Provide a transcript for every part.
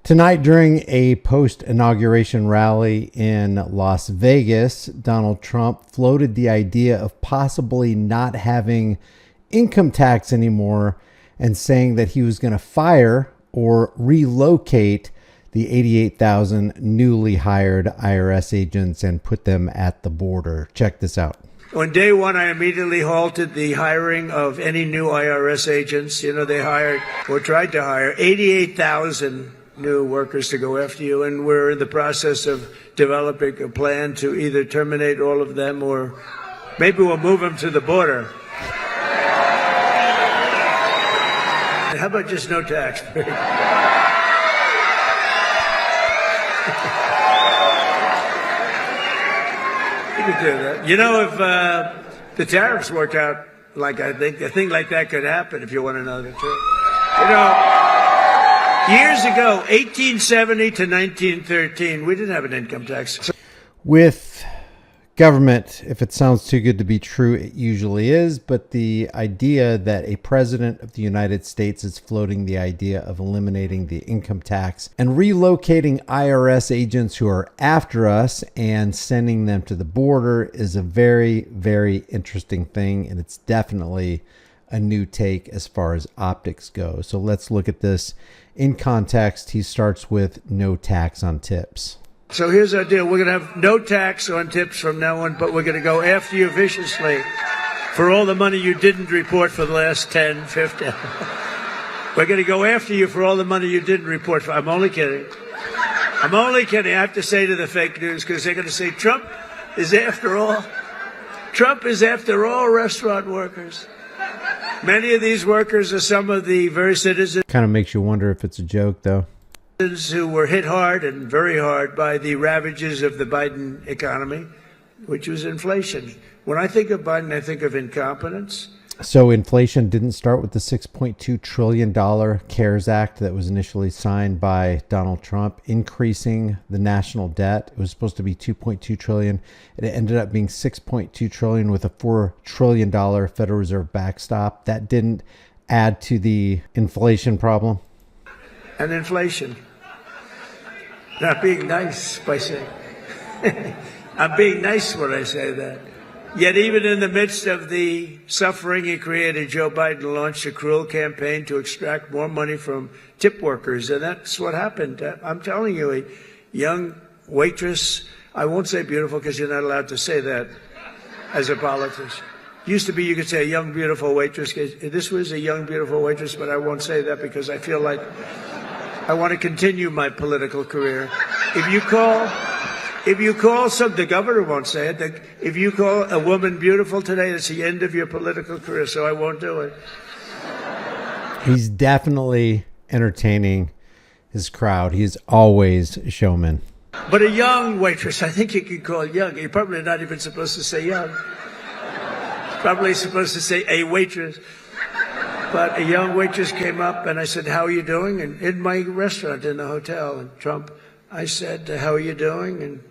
Tonight, during a post-inauguration rally in Las Vegas, Donald Trump floated the idea of possibly not having income tax anymore and saying that he was going to fire or relocate the 88,000 newly hired IRS agents and put them at the border. Check this out. On day one, I immediately halted the hiring of any new IRS agents. They hired or tried to hire 88,000 new workers to go after you, and we're in the process of developing a plan to either terminate all of them or maybe we'll move them to the border. How about just no tax? You could do that. If the tariffs work out like I think, a thing like that could happen, if you want to know the truth. Years ago, 1870 to 1913, we didn't have an income tax. With government, if it sounds too good to be true, it usually is. But the idea that a president of the United States is floating the idea of eliminating the income tax and relocating IRS agents who are after us and sending them to the border is a very, very interesting thing. And it's definitely a new take as far as optics go. So let's look at this in context. He starts with no tax on tips. So here's our deal. We're going to have no tax on tips from now on, but we're going to go after you viciously for all the money you didn't report for the last 10, 15. We're going to go after you for all the money you didn't report for. I'm only kidding. I have to say to the fake news, because they're going to say Trump is after all restaurant workers. Many of these workers are some of the very citizens. Kind of makes you wonder if it's a joke, though. Who were hit hard and very hard by the ravages of the Biden economy, which was inflation. When I think of Biden, I think of incompetence. So inflation didn't start with the $6.2 trillion CARES Act that was initially signed by Donald Trump, increasing the national debt. It was supposed to be $2.2 trillion. It ended up being $6.2 trillion with a $4 trillion Federal Reserve backstop. That didn't add to the inflation problem. And inflation. Not being nice by saying. I'm being nice when I say that. Yet even in the midst of the suffering he created, Joe Biden launched a cruel campaign to extract more money from tip workers. And that's what happened. I'm telling you, a young waitress, I won't say beautiful because you're not allowed to say that as a politician. Used to be you could say a young, beautiful waitress. This was a young, beautiful waitress, but I won't say that because I feel like I want to continue my political career. If you call the governor won't say it. If you call a woman beautiful today, it's the end of your political career, so I won't do it. He's definitely entertaining his crowd. He's always a showman. But a young waitress, I think you could call it young. You're probably not even supposed to say young. Probably supposed to say a waitress. But a young waitress came up and I said, "How are you doing?" And in my restaurant in the hotel in Trump, I said, "How are you doing?" And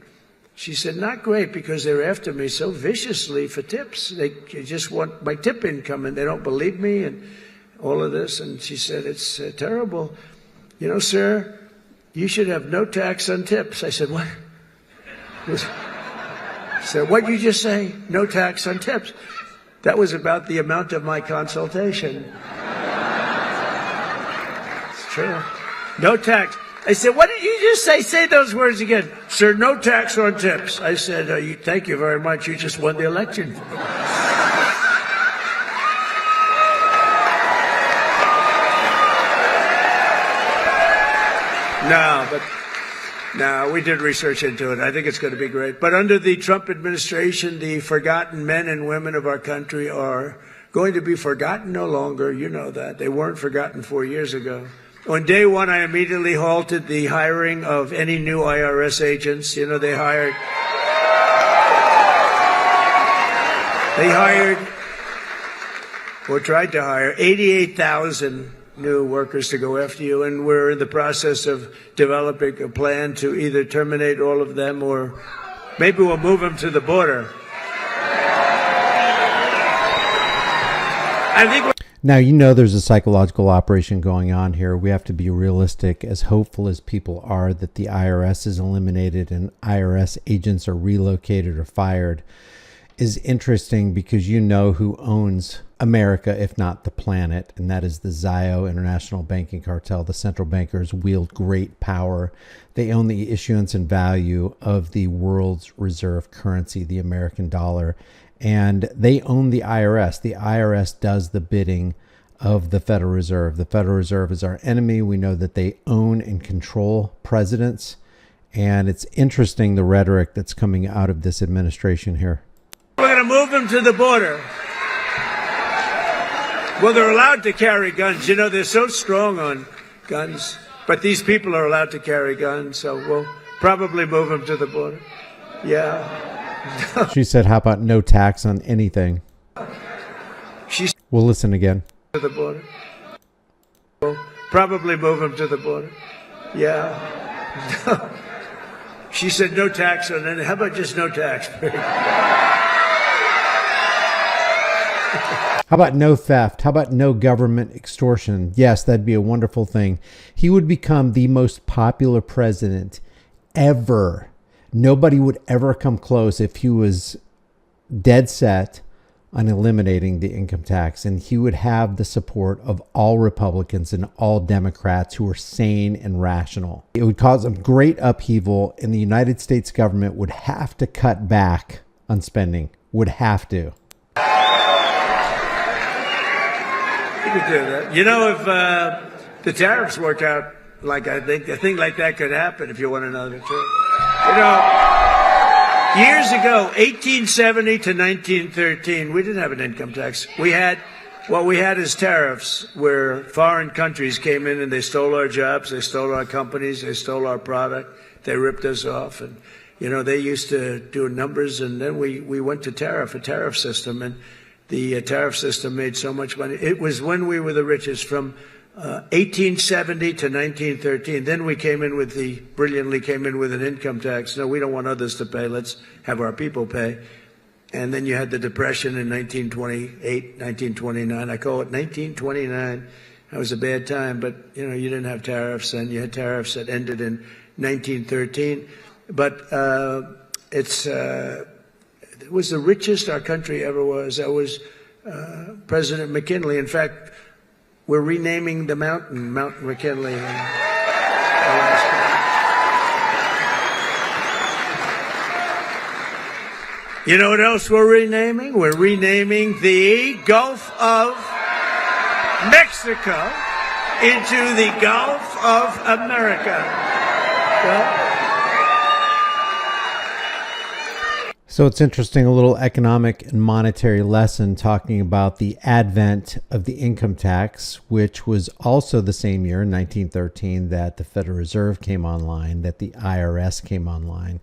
she said, "Not great, because they're after me so viciously for tips. They just want my tip income and they don't believe me and all of this." And she said, "It's terrible. Sir, you should have no tax on tips." I said, "What?" She said, "What'd you just say? No tax on tips?" That was about the amount of my consultation. It's true. No tax. I said, "What did you just say? Say those words again." "Sir, no tax on tips." I said, "Thank you very much. You just won the election." No, we did research into it. I think it's going to be great. But under the Trump administration, the forgotten men and women of our country are going to be forgotten no longer. You know that. They weren't forgotten 4 years ago. On day one, I immediately halted the hiring of any new IRS agents. They hired or tried to hire 88,000 new workers to go after you, and we're in the process of developing a plan to either terminate all of them or maybe we'll move them to the border. I think Now, you know there's a psychological operation going on here. We have to be realistic, as hopeful as people are that the IRS is eliminated and IRS agents are relocated or fired is interesting, because you know who owns America, if not the planet, and that is the Zio International Banking Cartel. The central bankers wield great power. They own the issuance and value of the world's reserve currency, the American dollar. And they own the IRS. The IRS does the bidding of the Federal Reserve. The Federal Reserve is our enemy. We know that they own and control presidents. And it's interesting, the rhetoric that's coming out of this administration here. We're going to move them to the border. Well, they're allowed to carry guns. You know, they're so strong on guns. But these people are allowed to carry guns, so we'll probably move them to the border. Yeah. She said, how about no tax on anything? We'll listen again. To the border. We'll probably move them to the border. Yeah. She said no tax on anything. How about just no tax? How about no theft? How about no government extortion? Yes, that'd be a wonderful thing. He would become the most popular president ever. Nobody would ever come close if he was dead set on eliminating the income tax. And he would have the support of all Republicans and all Democrats who are sane and rational. It would cause a great upheaval, and the United States government would have to cut back on spending. Would have to. You could do that. You know, if the tariffs worked out like I think, a thing like that could happen if you want to know the truth. You know, years ago, 1870 to 1913, we didn't have an income tax. What we had is tariffs, where foreign countries came in and they stole our jobs, they stole our companies, they stole our product, they ripped us off. And, you know, they used to do numbers, and then we went to a tariff system, and the tariff system made so much money. It was when we were the richest, from 1870 to 1913. Then we brilliantly came in with an income tax. No, we don't want others to pay. Let's have our people pay. And then you had the Depression in 1928, 1929. I call it 1929. That was a bad time, but, you know, you didn't have tariffs, and you had tariffs that ended in 1913. But it was the richest our country ever was. That was President McKinley. In fact, we're renaming the mountain, Mount McKinley in Alaska. You know what else we're renaming? We're renaming the Gulf of Mexico into the Gulf of America. Well, so it's interesting, a little economic and monetary lesson talking about the advent of the income tax, which was also the same year, in 1913, that the Federal Reserve came online, that the IRS came online.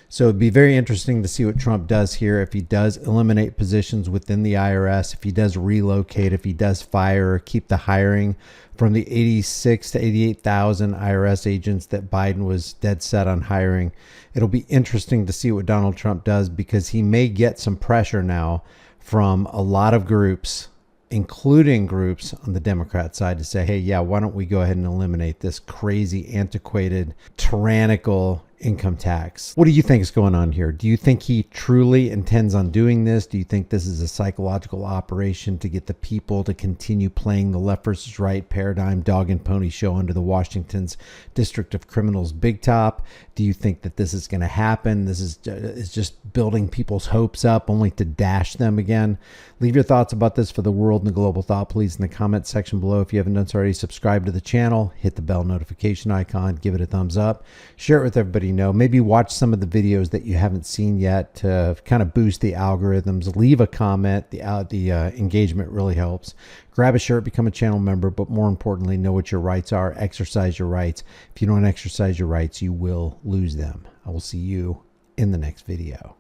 So it'd be very interesting to see what Trump does here, if he does eliminate positions within the IRS, if he does relocate, if he does fire or keep the hiring from the 86 to 88,000 IRS agents that Biden was dead set on hiring. It'll be interesting to see what Donald Trump does, because he may get some pressure now from a lot of groups, including groups on the Democrat side, to say, hey, yeah, why don't we go ahead and eliminate this crazy, antiquated, tyrannical income tax? What do you think is going on here? Do you think he truly intends on doing this? Do you think this is a psychological operation to get the people to continue playing the left versus right paradigm dog and pony show under the Washington's District of Criminals Big Top? Do you think that this is going to happen? This is just building people's hopes up only to dash them again? Leave your thoughts about this for the world and the global thought, please, in the comment section below. If you haven't done so already, subscribe to the channel, hit the bell notification icon, give it a thumbs up, share it with everybody you know. Maybe watch some of the videos that you haven't seen yet to kind of boost the algorithms. Leave a comment. The engagement really helps. Grab a shirt, become a channel member, but more importantly, know what your rights are. Exercise your rights. If you don't exercise your rights, you will lose them. I will see you in the next video.